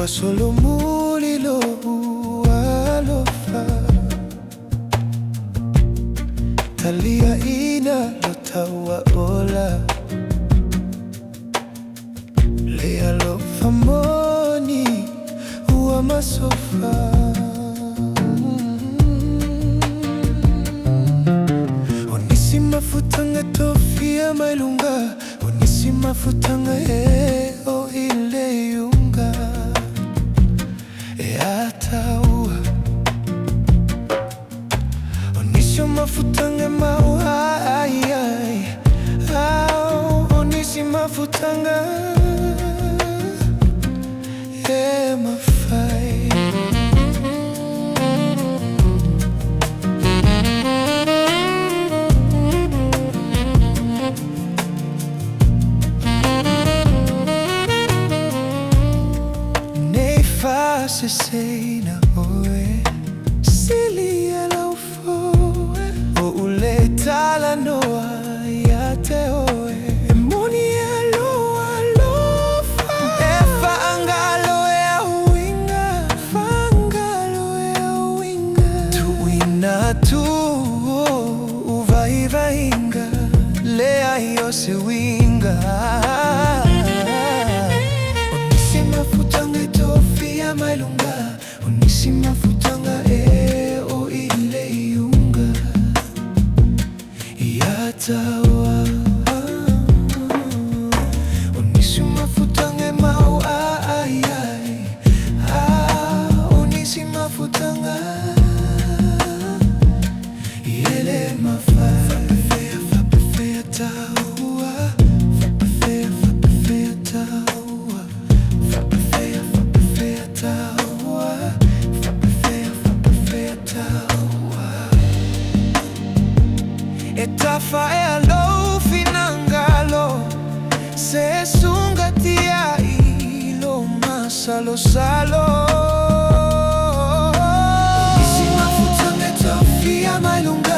wasolomulilo walofa talia ina lotawaola lea lofamoni uwa masofa onisima futanga tofia mailunga onisima futanga o ile yunga ataua onisio mafutanga maua ai onisima futanga mafai se sei na oe silia la ufoe o uleta la noa ya te oe moni alofa efa angalo ya winga fangalo ya winga tuina tu uvaiva inga lea yo se winga mailunga onisima futanga o ile yunga yatawa onisima futanga mau ai onisima futanga yele mafai fapefea taua fapefea taua etafa alo finangalo se sungatia ilo masalo salo onisima futanga tofia mailunga